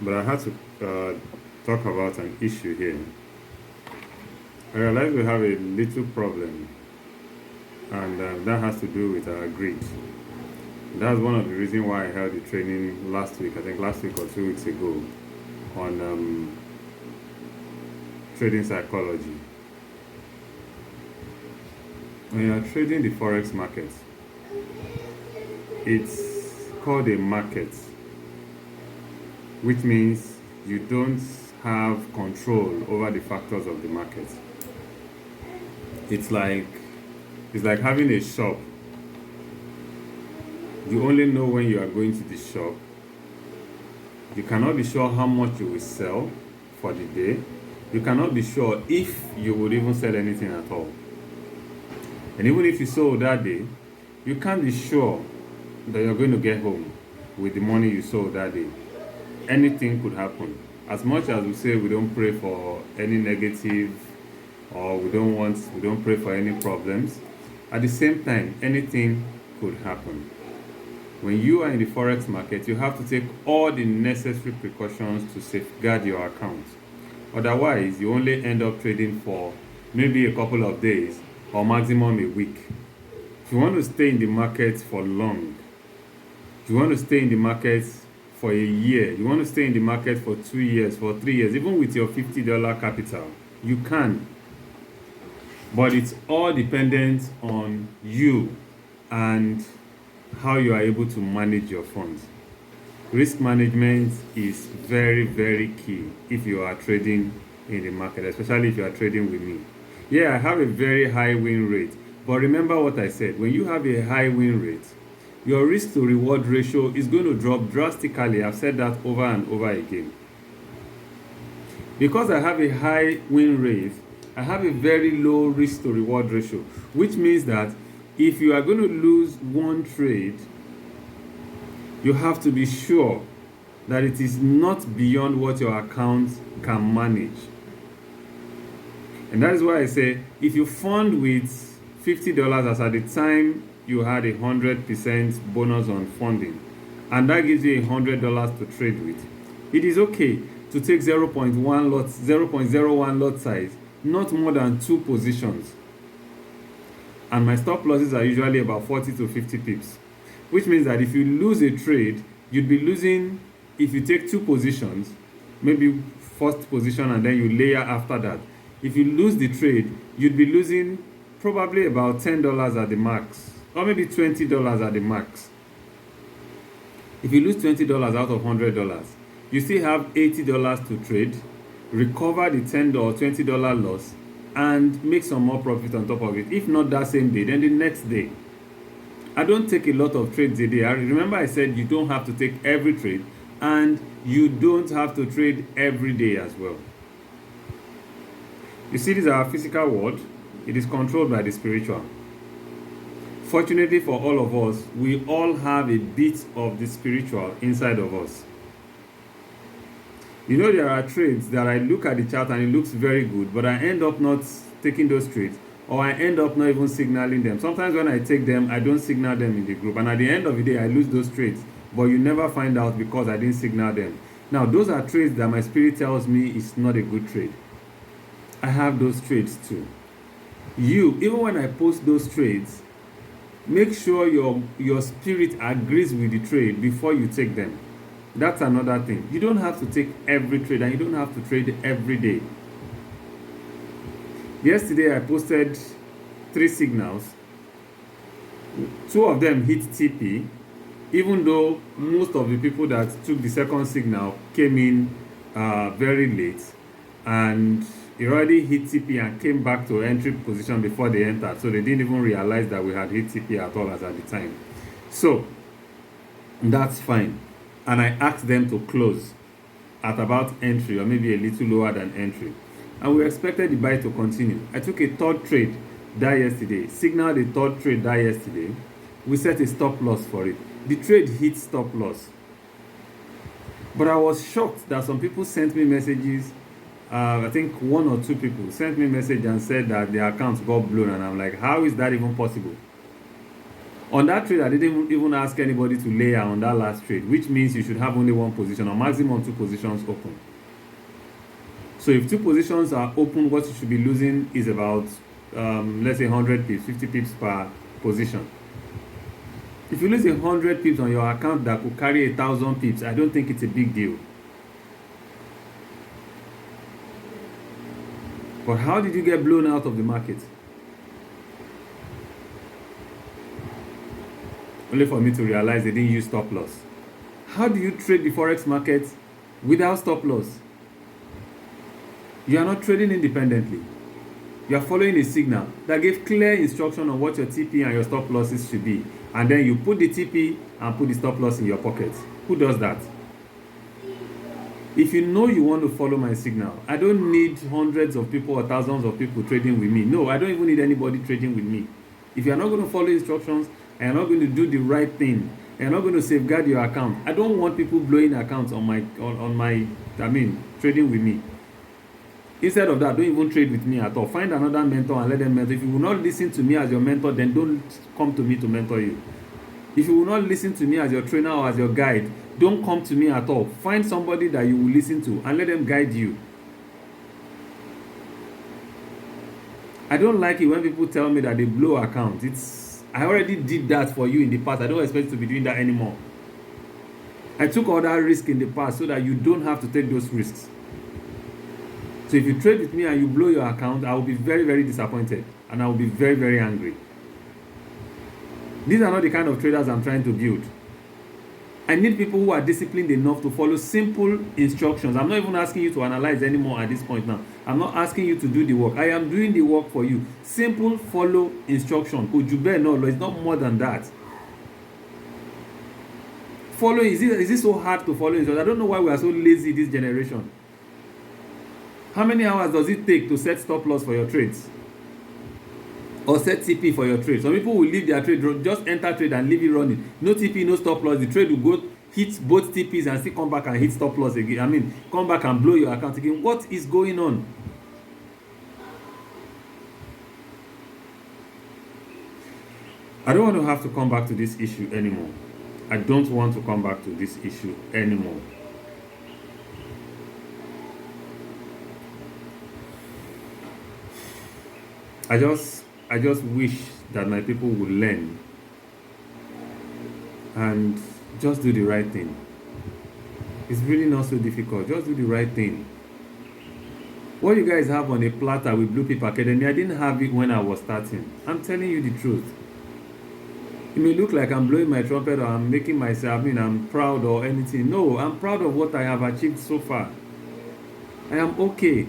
but I had to talk about an issue here. I realize we have a little problem, and that has to do with our greed. That's one of the reasons why I held the training last week, I think last week or 2 weeks ago, on trading psychology. When you are trading the forex market, it's called a market, which means you don't have control over the factors of the market. It's like it's like having a shop. You only know when you are going to the shop. You cannot be sure how much you will sell for the day. You cannot be sure if you would even sell anything at all. And even if you sold that day, you can't be sure that you're going to get home with the money you sold that day. Anything could happen. As much as we say we don't pray for any negative, or we don't pray for any problems, at the same time, anything could happen. When you are in the forex market, you have to take all the necessary precautions to safeguard your account. Otherwise, you only end up trading for maybe a couple of days or maximum a week. If you want to stay in the market for long, if you want to stay in the market for a year, you want to stay in the market for 2 years, for 3 years, even with your $50 capital, you can. But it's all dependent on you and how you are able to manage your funds. Risk management is very, very key if you are trading in the market, especially if you are trading with me. Yeah, I have a very high win rate, but remember what I said. When you have a high win rate, your risk to reward ratio is going to drop drastically. I've said that over and over again. Because I have a high win rate, I have a very low risk to reward ratio, which means that if you are going to lose one trade, you have to be sure that it is not beyond what your account can manage. And that is why I say, if you fund with $50 as at the time you had 100% bonus on funding, and that gives you $100 to trade with, it is okay to take 0.1 lot, 0.01 lot size, not more than 2 positions. And my stop losses are usually about 40 to 50 pips, which means that if you lose a trade, you'd be losing, if you take 2 positions, maybe first position and then you layer after that. If you lose the trade, you'd be losing probably about $10 at the max, or maybe $20 at the max. If you lose $20 out of $100, you still have $80 to trade, recover the $10 or $20 loss, and make some more profit on top of it. If not that same day, then the next day. I don't take a lot of trades a day. Remember I said you don't have to take every trade, and you don't have to trade every day as well. You see, this is our physical world. It is controlled by the spiritual. Fortunately for all of us, we all have a bit of the spiritual inside of us. You know, there are trades that I look at the chart and it looks very good, but I end up not taking those trades, or I end up not even signaling them. Sometimes when I take them, I don't signal them in the group, and at the end of the day, I lose those trades, but you never find out because I didn't signal them. Now, those are trades that my spirit tells me is not a good trade. I have those trades too. You, even when I post those trades, make sure your spirit agrees with the trade before you take them. That's another thing. You don't have to take every trade, and you don't have to trade every day. Yesterday I posted 3 signals. 2 of them hit TP, even though most of the people that took the second signal came in very late, and it already hit TP and came back to entry position before they entered, so they didn't even realize that we had hit TP at all as at the time. So that's fine, and I asked them to close at about entry, or maybe a little lower than entry, and we expected the buy to continue. I took a third trade that yesterday, signaled a third trade that yesterday. We set a stop loss for it. The trade hit stop loss, but I was shocked that some people sent me messages. I think 1 or 2 people sent me a message and said that their accounts got blown, and I'm like, how is that even possible? On that trade, I didn't even ask anybody to layer on that last trade, which means you should have only one position or maximum two positions open. So if two positions are open, what you should be losing is about, let's say 100 pips, 50 pips per position. If you lose 100 pips on your account that could carry 1,000 pips, I don't think it's a big deal. But how did you get blown out of the market? Only for me to realize they didn't use stop loss. How do you trade the forex market without stop loss? You are not trading independently. You are following a signal that gave clear instruction on what your TP and your stop losses should be. And then you put the TP and put the stop loss in your pocket. Who does that? If you know you want to follow my signal, I don't need hundreds of people or thousands of people trading with me. No, I don't even need anybody trading with me. If you are not going to follow instructions and you're not going to do the right thing, and you're not going to safeguard your account, I don't want people blowing accounts on my trading with me. Instead of that, don't even trade with me at all. Find another mentor and let them mentor. If you will not listen to me as your mentor, then don't come to me to mentor you. If you will not listen to me as your trainer or as your guide, don't come to me at all. Find somebody that you will listen to and let them guide you. I don't like it when people tell me that they blow accounts. I already did that for you in the past. I don't expect you to be doing that anymore. I took all that risk in the past so that you don't have to take those risks. So if you trade with me and you blow your account, I will be very, very disappointed and I will be very, very angry. These are not the kind of traders I'm trying to build. I need people who are disciplined enough to follow simple instructions. I'm not even asking you to analyze anymore at this point now. I'm not asking you to do the work. I am doing the work for you. Simple follow instruction. It's not more than that. Following, is it so hard to follow instructions? I don't know why we are so lazy this generation. How many hours does it take to set stop loss for your trades? Or set TP for your trade? Some people will leave their trade, just enter trade and leave it running. No TP, no stop loss. The trade will go hit both TPs and still come back and hit stop loss again. Come back and blow your account again. What is going on? I don't want to have to come back to this issue anymore. I don't want to come back to this issue anymore. I just wish that my people would learn and just do the right thing. It's really not so difficult. Just do the right thing. What you guys have on a platter with Blue Pip Academy, I didn't have it when I was starting. I'm telling you the truth. It may look like I'm blowing my trumpet or I'm making myself, I'm proud or anything. No, I'm proud of what I have achieved so far. I am okay.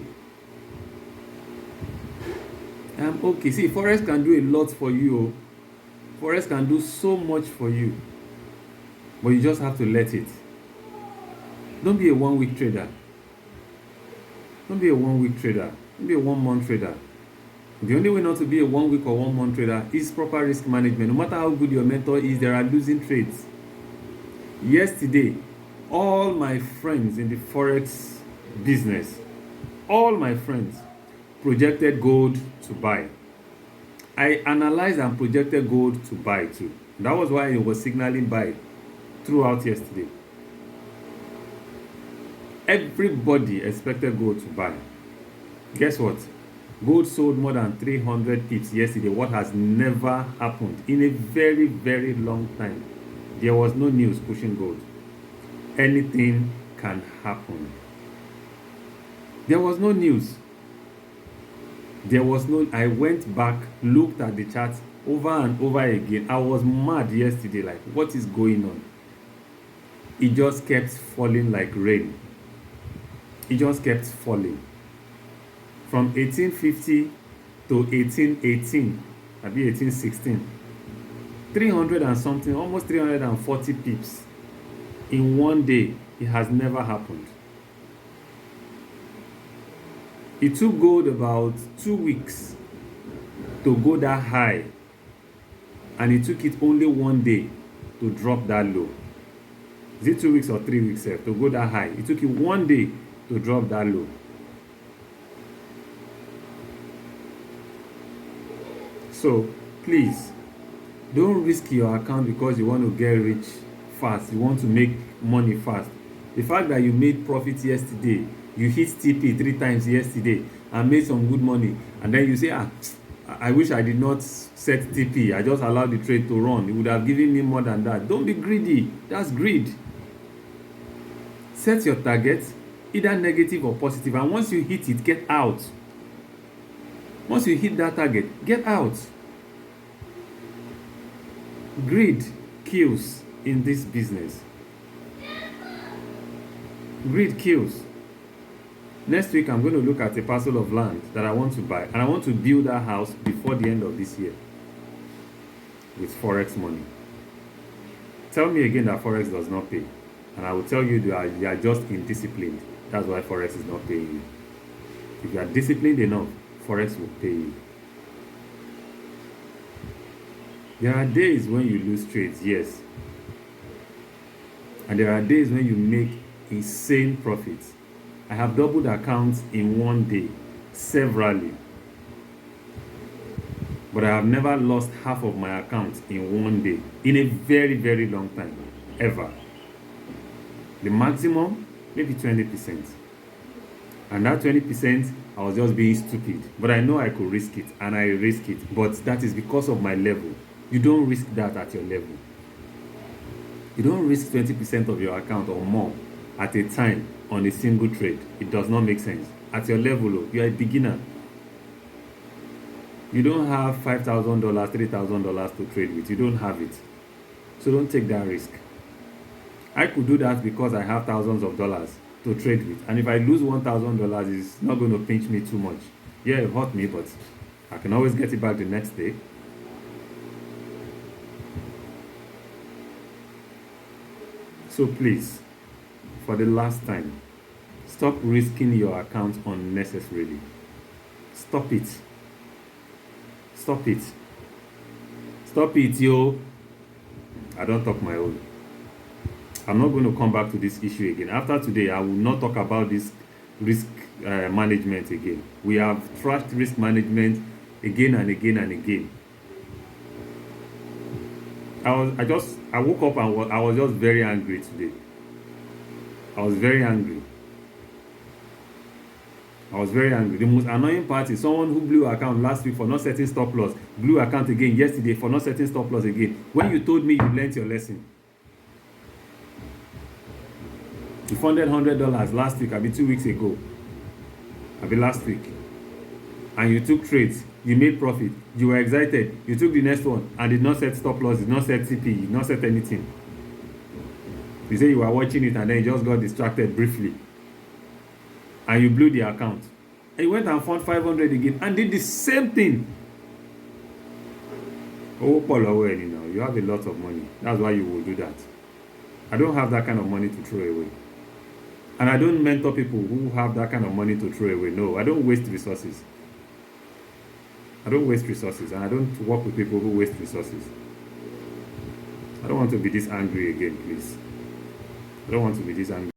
I'm okay. See, Forex can do a lot for you. Forex can do so much for you. But you just have to let it. Don't be a one-week trader. Don't be a one-week trader. Don't be a one-month trader. The only way not to be a one-week or one-month trader is proper risk management. No matter how good your mentor is, there are losing trades. Yesterday, all my friends in the Forex business, all my friends projected gold to buy. I analyzed and projected gold to buy too. That was why it was signaling buy throughout yesterday. Everybody expected gold to buy. Guess what? Gold sold more than 300 pips yesterday, what has never happened in a very, very long time. There was no news pushing gold. Anything can happen. There was no news. I went back, looked at the chart over and over again. I was mad yesterday, like, what is going on? It just kept falling like rain. It just kept falling. From 1850 to 1818, maybe 1816. 300 and something, almost 340 pips in one day. It has never happened. It took gold about 2 weeks to go that high, and it took it only one day to drop that low. Is it 2 weeks or 3 weeks to go that high? It took it one day to drop that low. So please, Don't risk your account because you want to get rich fast. You want to make money fast. The fact that you made profit yesterday, you hit TP 3 times yesterday and made some good money, and then you say, I wish I did not set TP. I just allowed the trade to run. It would have given me more than that. Don't be greedy. That's greed. Set your target, either negative or positive, and once you hit it, get out. Once you hit that target, get out. Greed kills in this business. Greed kills. Next week, I'm going to look at a parcel of land that I want to buy, and I want to build that house before the end of this year with Forex money. Tell me again that Forex does not pay, and I will tell you that you are just indisciplined. That's why Forex is not paying you. If you are disciplined enough, Forex will pay you. There are days when you lose trades, yes. And there are days when you make insane profits. I have doubled accounts in one day, severally. But I have never lost half of my account in one day, in a very, very long time, ever. The maximum, maybe 20%. And that 20%, I was just being stupid. But I know I could risk it, and I risk it. But that is because of my level. You don't risk that at your level. You don't risk 20% of your account or more at a time on a single trade. It does not make sense. At your level, you are a beginner. You don't have $5,000, $3,000 to trade with. You don't have it. So don't take that risk. I could do that because I have thousands of dollars to trade with. And if I lose $1,000, it's not going to pinch me too much. Yeah, it hurt me, but I can always get it back the next day. So please, for the last time, stop risking your account unnecessarily. Stop it. Stop it. Stop it, yo. I don't talk my own. I'm not going to come back to this issue again. After today, I will not talk about this risk management again. We have trashed risk management again and again and again. I woke up and I was just very angry today. I was very angry. The most annoying part is someone who blew account last week for not setting stop loss, blew account again yesterday for not setting stop loss again. When you told me you learned your lesson. You funded $100 last week, 2 weeks ago. Last week. And you took trades. You made profit. You were excited. You took the next one and did not set stop loss, did not set TP, did not set anything. You say you were watching it and then you just got distracted briefly. And you blew the account. And you went and found 500 again and did the same thing. Oh, Paul, now you have a lot of money. That's why you will do that. I don't have that kind of money to throw away. And I don't mentor people who have that kind of money to throw away. No, I don't waste resources. And I don't work with people who waste resources. I don't want to be this angry again, please. I don't want to be this angry.